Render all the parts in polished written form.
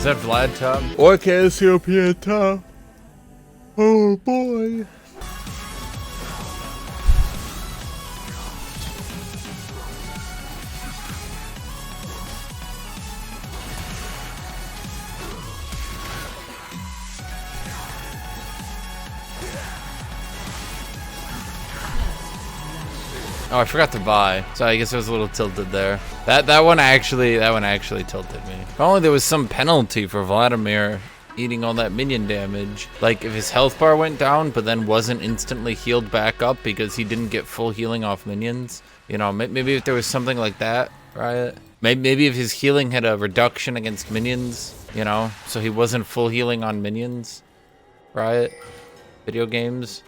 Is that Vlad top? Or Cassiopeia top? Oh boy. Oh, I forgot to buy, so I guess I was a little tilted there. That one actually tilted me. If only there was some penalty for Vladimir eating all that minion damage. Like if his health bar went down, but then wasn't instantly healed back up because he didn't get full healing off minions. You know, maybe if there was something like that, right? Maybe if his healing had a reduction against minions, you know, so he wasn't full healing on minions, right? Video games.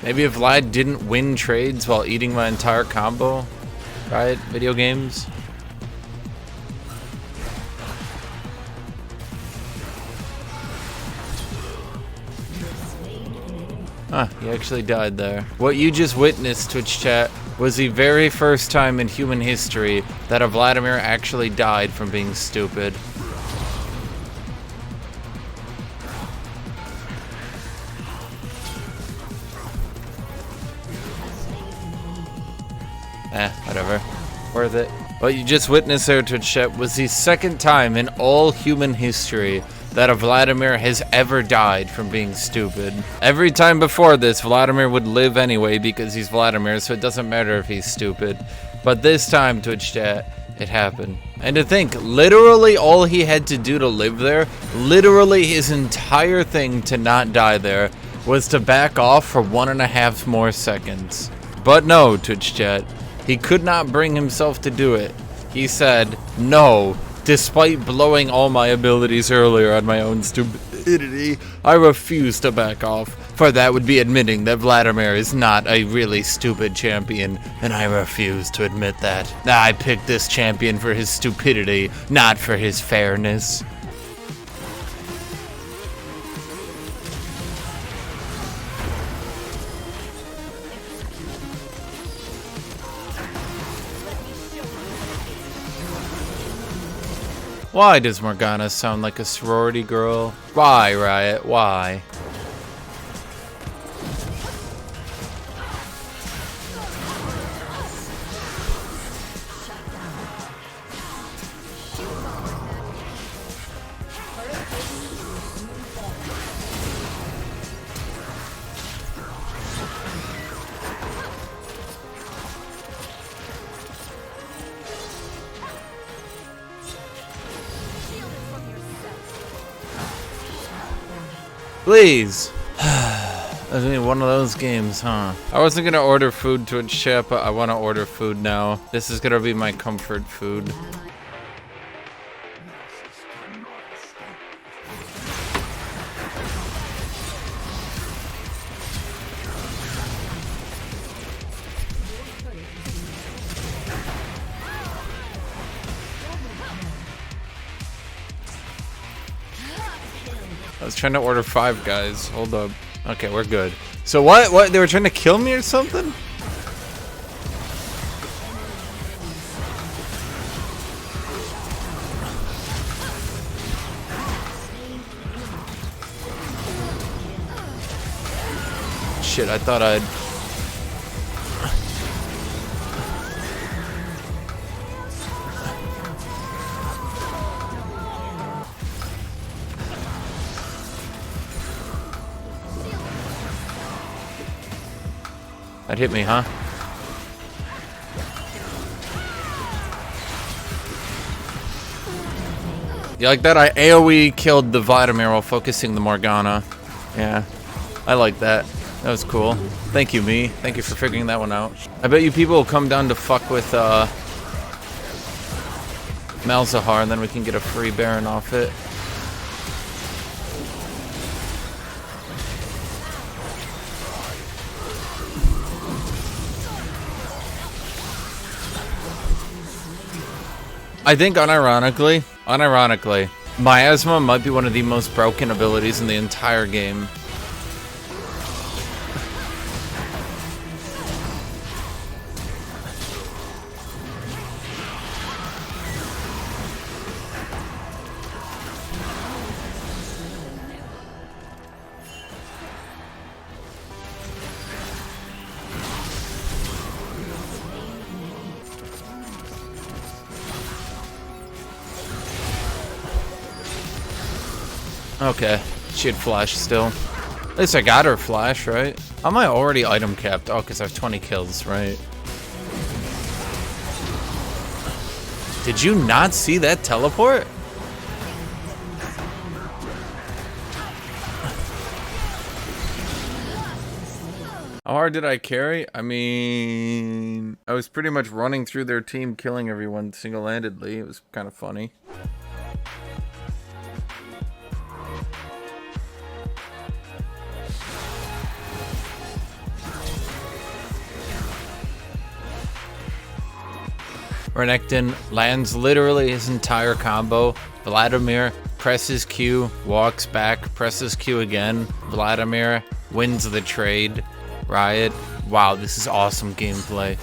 Maybe if Vlad didn't win trades while eating my entire combo, right? Video games. He actually died there. What you just witnessed, Twitch chat, was the very first time in human history that a Vladimir actually died from being stupid. Whatever. Worth it. What you just witnessed there, Twitch chat, was the second time in all human history that a Vladimir has ever died from being stupid. Every time before this, Vladimir would live anyway because he's Vladimir, so it doesn't matter if he's stupid. But this time, Twitch chat, it happened. And to think, literally all he had to do to live there, literally his entire thing to not die there, was to back off for 1.5 more seconds. But no, Twitch chat. He could not bring himself to do it. He said, no, despite blowing all my abilities earlier on my own stupidity, I refuse to back off, for that would be admitting that Vladimir is not a really stupid champion, and I refuse to admit that. I picked this champion for his stupidity, not for his fairness. Why does Morgana sound like a sorority girl? Why, Riot? Why? Please. I mean, one of those games, huh? I wasn't gonna order food to a chat, but I want to order food now. This is gonna be my comfort food. I was trying to order 5 guys. Hold up. Okay, we're good. So what? They were trying to kill me or something? Shit, I thought I'd... That hit me, huh? You like that? I AoE killed the Vladimir while focusing the Morgana. Yeah, I like that. That was cool. Thank you, me. Thank you for figuring that one out. I bet you people will come down to fuck with Malzahar, and then we can get a free Baron off it. I think unironically, Miasma might be one of the most broken abilities in the entire game. Okay, she had flash still. At least I got her flash, right? Am I already item capped? Oh, because I have 20 kills, right? Did you not see that teleport? How hard did I carry? I mean, I was pretty much running through their team, killing everyone single-handedly. It was kind of funny. Renekton lands literally his entire combo. Vladimir presses Q, walks back, presses Q again. Vladimir wins the trade. Riot. Wow, this is awesome gameplay.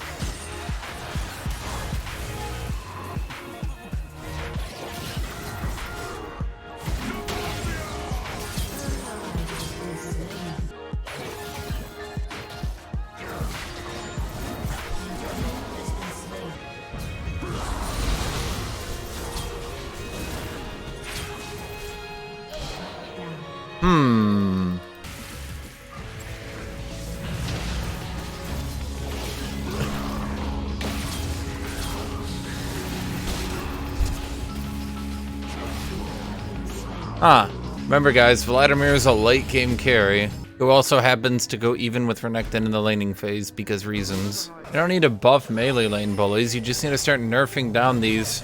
Remember guys, Vladimir is a late game carry who also happens to go even with Renekton in the laning phase because reasons. You don't need to buff melee lane bullies, you just need to start nerfing down these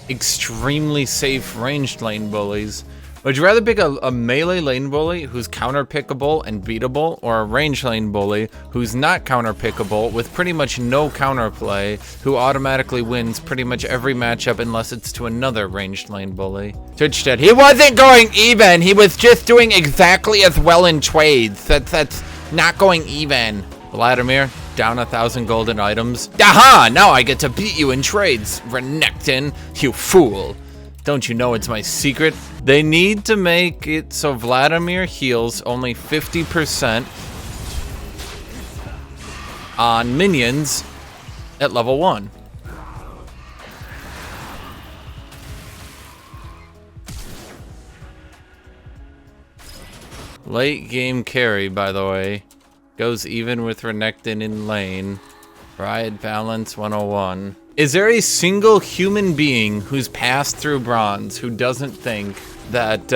extremely safe ranged lane bullies. Would you rather pick a melee lane bully who's counter-pickable and beatable, or a range lane bully who's not counter-pickable with pretty much no counterplay, who automatically wins pretty much every matchup unless it's to another ranged lane bully? Twitchstead, he wasn't going even, he was just doing exactly as well in trades. That's not going even. Vladimir, down 1,000 golden items. Aha! Now I get to beat you in trades, Renekton, you fool. Don't you know it's my secret? They need to make it so Vladimir heals only 50% on minions at level 1. Late game carry, by the way, goes even with Renekton in lane. Riot balance 101. Is there a single human being who's passed through bronze who doesn't think that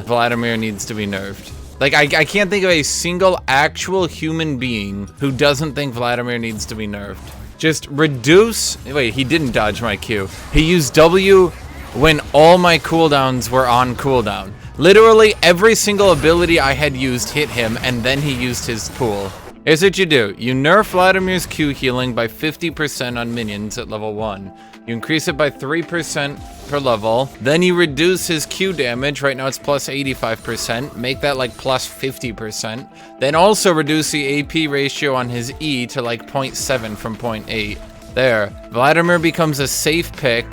Vladimir needs to be nerfed? Like, I can't think of a single actual human being who doesn't think Vladimir needs to be nerfed. Just reduce... Wait, he didn't dodge my Q. He used W when all my cooldowns were on cooldown. Literally every single ability I had used hit him, and then he used his pool. Here's what you do. You nerf Vladimir's Q healing by 50% on minions at level 1. You increase it by 3% per level. Then you reduce his Q damage. Right now it's plus 85%. Make that like plus 50%. Then also reduce the AP ratio on his E to like 0.7 from 0.8. There. Vladimir becomes a safe pick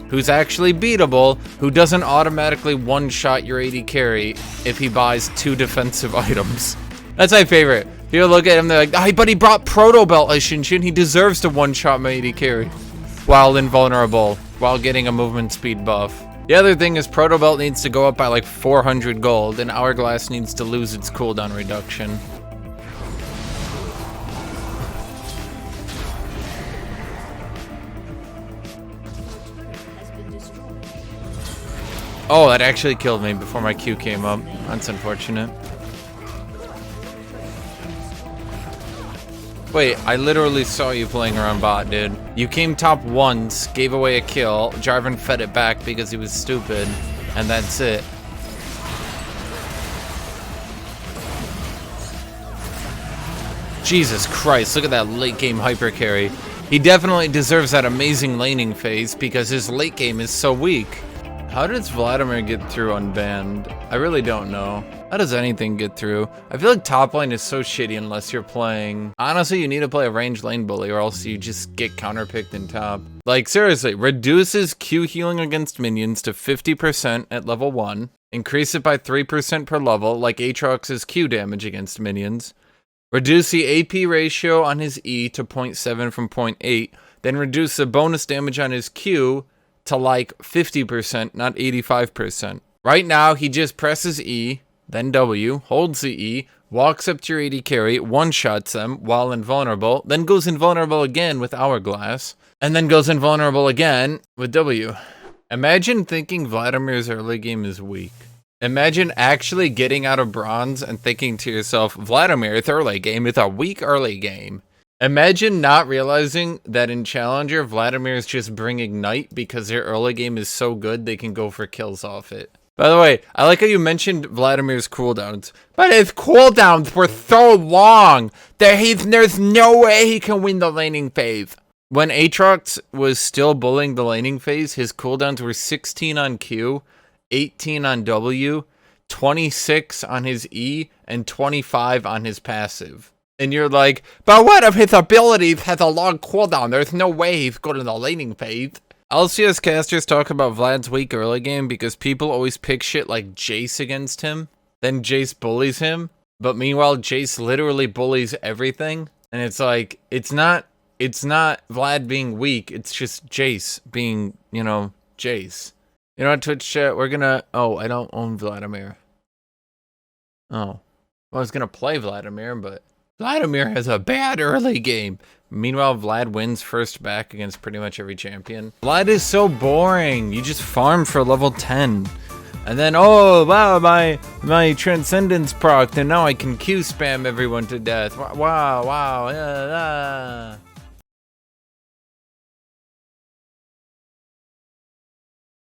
who's actually beatable, who doesn't automatically one-shot your AD carry if he buys 2 defensive items. That's my favorite. You look at him, they're like, oh, but he brought Proto Belt, Hashinshin. He deserves to one-shot my AD carry while invulnerable, while getting a movement speed buff. The other thing is Proto Belt needs to go up by like 400 gold, and Hourglass needs to lose its cooldown reduction. Oh, that actually killed me before my Q came up. That's unfortunate. Wait, I literally saw you playing around bot, dude. You came top once, gave away a kill, Jarvan fed it back because he was stupid, and that's it. Jesus Christ, look at that late game hyper carry. He definitely deserves that amazing laning phase because his late game is so weak. How does Vladimir get through unbanned? I really don't know. How does anything get through? I feel like top lane is so shitty unless you're playing... Honestly, you need to play a ranged lane bully or else you just get counterpicked in top. Like, seriously, reduces Q healing against minions to 50% at level 1. Increase it by 3% per level, like Aatrox's Q damage against minions. Reduce the AP ratio on his E to 0.7 from 0.8. Then reduce the bonus damage on his Q to like 50%, not 85%. Right now, he just presses E, then W, holds the E, walks up to your AD carry, one-shots them while invulnerable, then goes invulnerable again with Hourglass, and then goes invulnerable again with W. Imagine thinking Vladimir's early game is weak. Imagine actually getting out of bronze and thinking to yourself, Vladimir's early game is a weak early game. Imagine not realizing that in Challenger, Vladimir's just bring Ignite because their early game is so good they can go for kills off it. By the way, I like how you mentioned Vladimir's cooldowns, but his cooldowns were so long that there's no way he can win the laning phase. When Aatrox was still bullying the laning phase, his cooldowns were 16 on Q, 18 on W, 26 on his E, and 25 on his passive. And you're like, but what if his abilities has a long cooldown? There's no way he's good in the laning phase. LCS casters talk about Vlad's weak early game because people always pick shit like Jace against him. Then Jace bullies him. But meanwhile, Jace literally bullies everything. And it's like, it's not Vlad being weak. It's just Jace being, Jace. You know what, Twitch chat? We're gonna... Oh, I don't own Vladimir. Oh. Well, I was gonna play Vladimir, but... Vladimir has a bad early game. Meanwhile, Vlad wins first back against pretty much every champion. Vlad is so boring. You just farm for level 10. And then, oh, wow, my Transcendence proc, and now I can Q spam everyone to death. Wow.